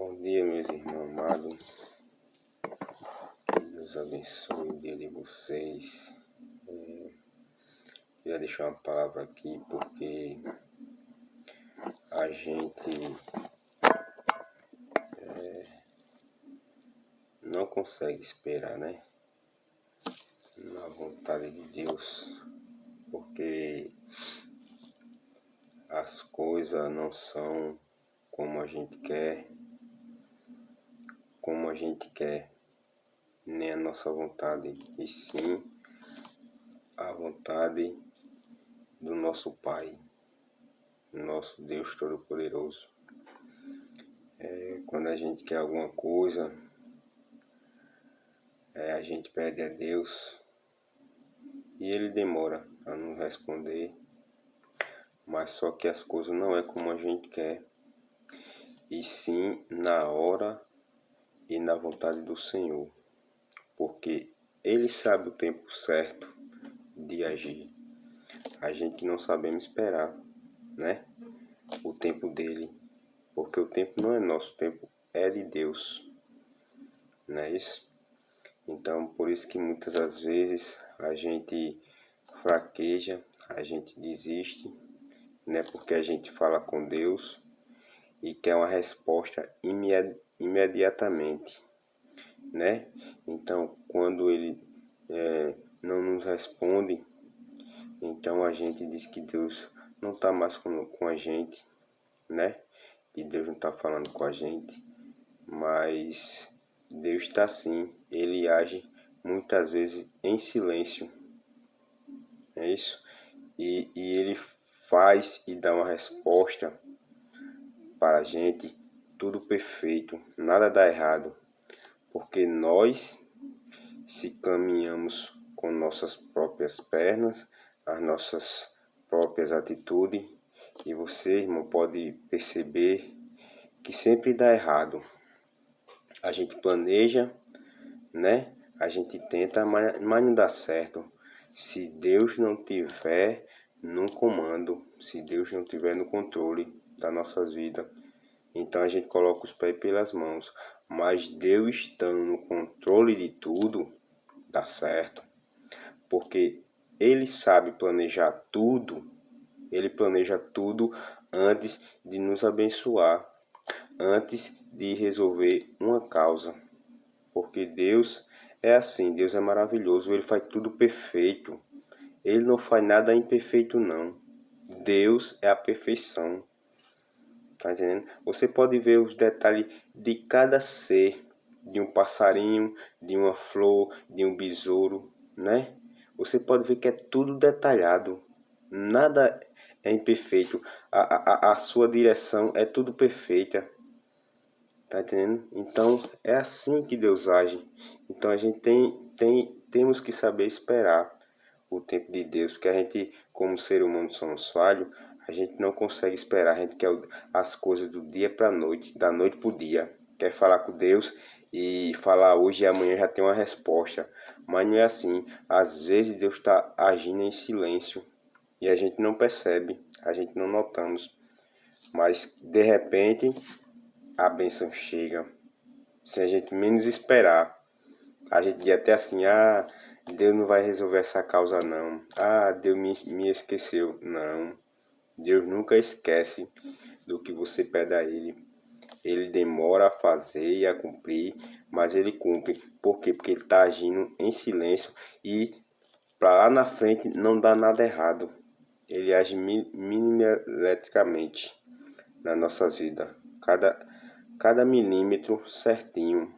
Bom dia, meus irmãos amados. Que Deus abençoe o dia de vocês. Queria deixar uma palavra aqui porque a gente não consegue esperar, né? Na vontade de Deus, porque as coisas não são como a gente quer, nem a nossa vontade, e sim a vontade do nosso Pai, nosso Deus Todo-Poderoso. Quando a gente quer alguma coisa, a gente pede a Deus e Ele demora a nos responder, mas só que as coisas não é como a gente quer, e sim na hora e na vontade do Senhor, porque Ele sabe o tempo certo de agir. A gente não sabemos esperar, né? O tempo dele, porque o tempo não é nosso, o tempo é de Deus, não é isso? Então, por isso que muitas das vezes a gente fraqueja, a gente desiste, né? Porque a gente fala com Deus e quer uma resposta imediatamente, né? Então, quando Ele não nos responde, então a gente diz que Deus não está mais com a gente, né? E Deus não está falando com a gente, mas Deus está sim. Ele age muitas vezes em silêncio, é isso? E Ele faz e dá uma resposta para a gente, tudo perfeito, nada dá errado, porque nós, se caminhamos com nossas próprias pernas, as nossas próprias atitudes, e você, irmão, pode perceber que sempre dá errado. A gente planeja, né? A gente tenta, mas não dá certo. Se Deus não tiver no comando, se Deus não tiver no controle das nossas vidas, então a gente coloca os pés pelas mãos. Mas Deus estando no controle de tudo, dá certo. Porque Ele sabe planejar tudo. Ele planeja tudo antes de nos abençoar, antes de resolver uma causa. Porque Deus é assim, Deus é maravilhoso, Ele faz tudo perfeito. Ele não faz nada imperfeito, não. Deus é a perfeição. Tá entendendo? Você pode ver os detalhes de cada ser, de um passarinho, de uma flor, de um besouro, né? Você pode ver que é tudo detalhado. Nada é imperfeito. A sua direção é tudo perfeita. Tá entendendo? Então é assim que Deus age. Então a gente temos que saber esperar o tempo de Deus, porque a gente, como ser humano, somos falhos, a gente não consegue esperar, a gente quer as coisas do dia para a noite, da noite para o dia. Quer falar com Deus e falar hoje e amanhã já tem uma resposta. Mas não é assim. Às vezes Deus está agindo em silêncio e a gente não percebe, a gente não notamos. Mas de repente a bênção chega, se a gente menos esperar. A gente diz até assim, Deus não vai resolver essa causa não. Deus me esqueceu. Não, Deus nunca esquece do que você pede a Ele. Ele demora a fazer e a cumprir, mas Ele cumpre. Por quê? Porque Ele está agindo em silêncio e para lá na frente não dá nada errado. Ele age milimetricamente nas nossas vidas. Cada milímetro certinho,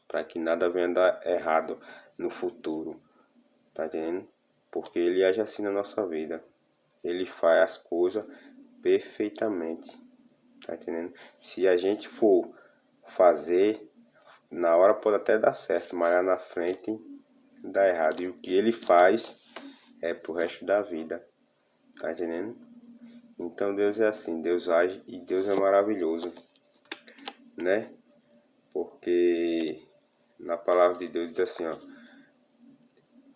para que nada venha dar errado no futuro, tá entendendo? Porque Ele age assim na nossa vida. Ele faz as coisas perfeitamente, tá entendendo? Se a gente for fazer, na hora pode até dar certo, mas lá na frente dá errado. E o que Ele faz é pro resto da vida, tá entendendo? Então Deus é assim, Deus age e Deus é maravilhoso, né? Porque na palavra de Deus diz assim,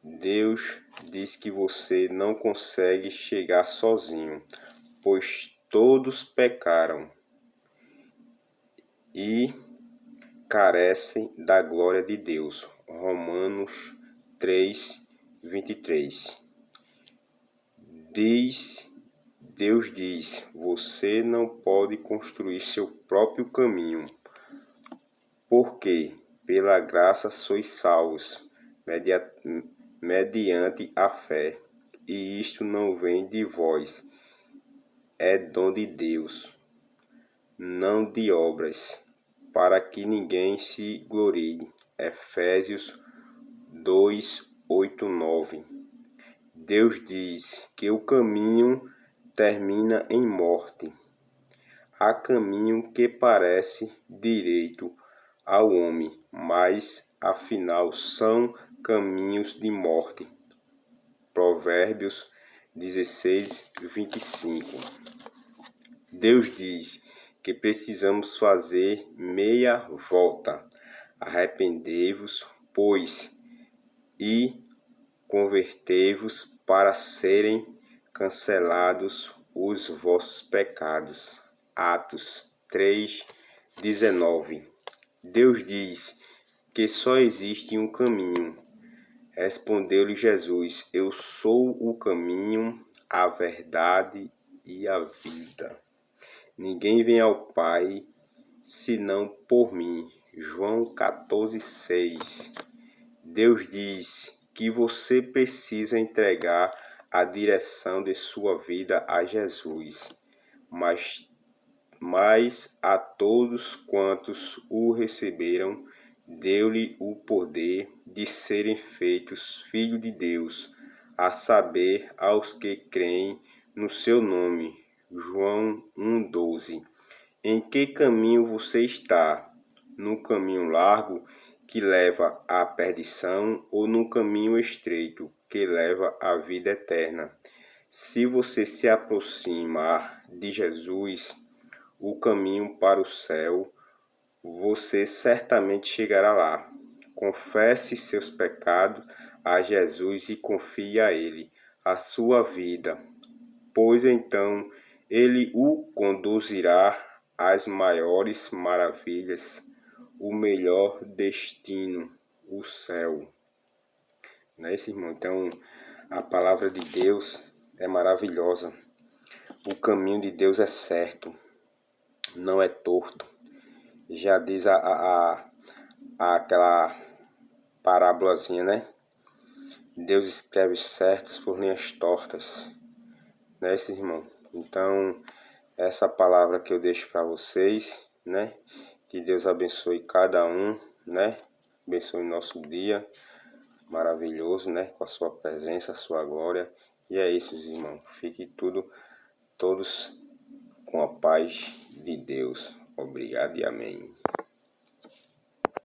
Deus diz que você não consegue chegar sozinho, pois todos pecaram e carecem da glória de Deus. Romanos 3:23. Deus diz: você não pode construir seu próprio caminho, porque pela graça sois salvos, mediante a fé. E isto não vem de vós, é dom de Deus, não de obras, para que ninguém se glorie. Efésios 2:8-9. Deus diz que o caminho termina em morte. Há caminho que parece direito ao homem, mas afinal são caminhos de morte. Provérbios 16:25. Deus diz que precisamos fazer meia volta. Arrependei-vos, pois, e convertei-vos para serem cancelados os vossos pecados. Atos 3:19. Deus diz que só existe um caminho. Respondeu-lhe Jesus: eu sou o caminho, a verdade e a vida. Ninguém vem ao Pai senão por mim. João 14:6. Deus diz que você precisa entregar a direção de sua vida a Jesus, mas a todos quantos o receberam, deu-lhe o poder de serem feitos filhos de Deus, a saber, aos que creem no seu nome. João 1:12. Em que caminho você está? No caminho largo, que leva à perdição, ou no caminho estreito, que leva à vida eterna? Se você se aproximar de Jesus, o caminho para o céu, você certamente chegará lá. Confesse seus pecados a Jesus e confie a Ele a sua vida, pois então Ele o conduzirá às maiores maravilhas, o melhor destino, o céu. Não é isso, irmão? Então, a palavra de Deus é maravilhosa. O caminho de Deus é certo, não é torto. Já diz aquela parábolazinha, né? Deus escreve os certos por linhas tortas. Não é isso, irmão? Então, essa palavra que eu deixo para vocês, né? Que Deus abençoe cada um, né? Abençoe o nosso dia maravilhoso, né? Com a sua presença, a sua glória. E é isso, irmão. Fique todos com a paz de Deus. Obrigado e amém.